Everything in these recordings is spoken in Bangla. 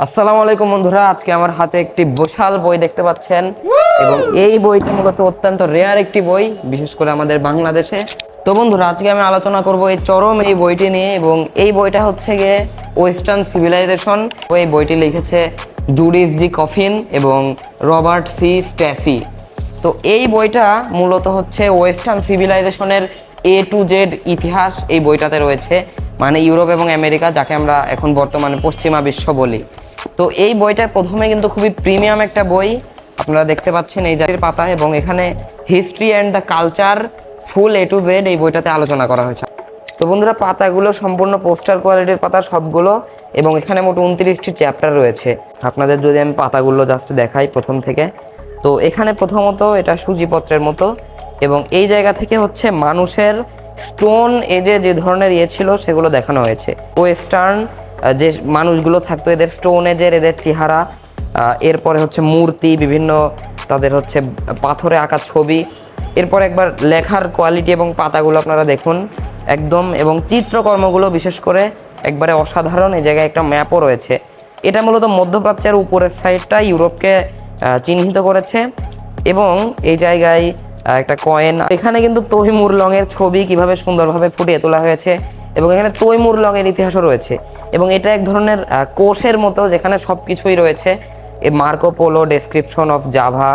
আসসালামু আলাইকুম বন্ধুরা, আজকে আমার হাতে একটি বিশাল বই দেখতে পাচ্ছেন এবং এই বইটা মূলত অত্যন্ত রেয়ার একটি বই, বিশেষ করে আমাদের বাংলাদেশে। তো বন্ধুরা, আজকে আমি আলোচনা করব এই চরম এই বইটি নিয়ে এবং এই বইটা হচ্ছে গিয়ে ওয়েস্টার্ন সিভিলাইজেশন। এই বইটি লিখেছে জুডিস জি কফিন এবং রবার্ট সি স্ট্যাসি। তো এই বইটা মূলত হচ্ছে ওয়েস্টার্ন সিভিলাইজেশনের টু জেড ইতিহাস এই বইটাতে রয়েছে, মানে ইউরোপ এবং আমেরিকা, যাকে আমরা এখন বর্তমানে পশ্চিমা বিশ্ব বলি। তো এই বইটা প্রথমে কিন্তু খুবই প্রিমিয়াম একটা বই, আপনারা দেখতে পাচ্ছেন এই জাতির পাতা, এবং এখানে history and the culture full to Z এই বইটাতে আলোচনা করা হয়েছে। তো বন্ধুরা, পাতাগুলো সম্পূর্ণ পোস্টার কোয়ালিটির পাতা সবগুলো, এবং এখানে মোট 29টি চ্যাপ্টার রয়েছে। আপনাদের যদি আমি পাতাগুলো জাস্ট দেখাই প্রথম থেকে, তো এখানে প্রথমত এটা সূচিপত্রের মতো, এবং এই জায়গা থেকে হচ্ছে মানুষের স্টোন এজে যে ধরনের ছিল সেগুলো দেখানো হয়েছে। ওয়েস্টার্ন যে মানুষগুলো থাকতো, এদের স্টোন এজের এদের চেহারা, এরপরে হচ্ছে মূর্তি, বিভিন্ন তাদের হচ্ছে পাথরে আঁকা ছবি, এরপর একবার লেখার কোয়ালিটি এবং পাতাগুলো আপনারা দেখুন একদম, এবং চিত্রকর্মগুলো বিশেষ করে একবারে অসাধারণ। এই জায়গায় একটা ম্যাপও রয়েছে। এটা মূলত মধ্যপ্রাচ্যের উপরের সাইডটা ইউরোপকে চিহ্নিত করেছে, এবং এই জায়গায় একটা কয়েন, এখানে কিন্তু তৈমুর লংয়ের ছবি কিভাবে সুন্দরভাবে ফুটিয়ে তোলা হয়েছে, এবং এখানে তৈমুর লংয়ের ইতিহাসও রয়েছে। এবং এটা এক ধরনের কোষের মতো, যেখানে সব কিছুই রয়েছে। Marco polo description of Java,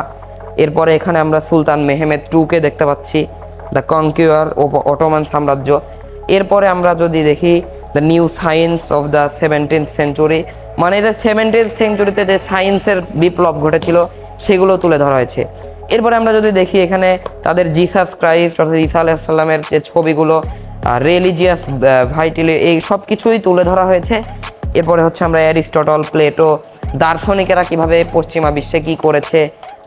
এরপরে এখানে আমরা সুলতান মেহমেদ টুকে দেখতে পাচ্ছি, দ্য কনকিউয়ার অটোমান সাম্রাজ্য। এরপরে আমরা যদি দেখি the new science of the 17th century, মানে এদের 17th সেঞ্চুরিতে যে সায়েন্সের বিপ্লব ঘটেছিল সেগুলো তুলে ধরা হয়েছে। এরপরে আমরা যদি দেখি এখানে তাদের জিসাস ক্রাইস্ট অর্থাৎ ঈসা আলাইহিস সালামের যে ছবিগুলো, রিলিজিয়াস ভাইটালি, এই সব কিছুই তুলে ধরা হয়েছে। এরপরে হচ্ছে আমরা অ্যারিস্টটল, প্লেটো, দার্শনিকেরা কিভাবে পশ্চিমা বিশ্বে কি করেছে।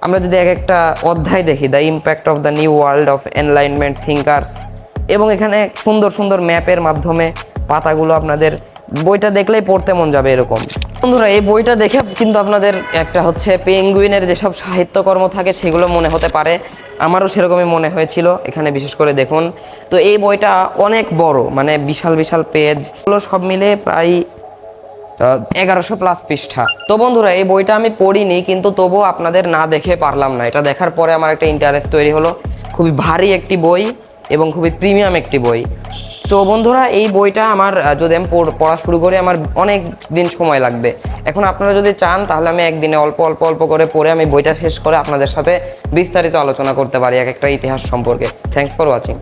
আমরা যদি এক একটা অধ্যায় দেখি, the impact of the new world of enlightenment thinkers, এবং এখানে সুন্দর সুন্দর ম্যাপের মাধ্যমে পাতাগুলো আপনাদের বইটা দেখলেই পড়তে মন যাবে এরকম। বন্ধুরা, এই বইটা দেখে কিন্তু আপনাদের একটা হচ্ছে পেঙ্গুইনের যেসব সাহিত্যকর্ম থাকে সেগুলো মনে হতে পারে, আমারও সেরকমই মনে হয়েছিল। এখানে বিশেষ করে দেখুন, তো এই বইটা অনেক বড়, মানে বিশাল বিশাল পেজ, এগুলো সব মিলে প্রায় 1100+ পৃষ্ঠা। তো বন্ধুরা, এই বইটা আমি পড়িনি, কিন্তু তবুও আপনাদের না দেখে পারলাম না। এটা দেখার পরে আমার একটা ইন্টারেস্ট তৈরি হলো। খুবই ভারী একটি বই এবং খুবই প্রিমিয়াম একটি বই। তো বন্ধুরা, এই বইটা আমার যদি আমি পড়া শুরু করি, আমার অনেক দিন সময় লাগবে। এখন আপনারা যদি চান তাহলে আমি একদিনে অল্প অল্প অল্প করে পড়ে আমি বইটা শেষ করে আপনাদের সাথে বিস্তারিত আলোচনা করতে পারি এক একটা ইতিহাস সম্পর্কে। Thanks for watching.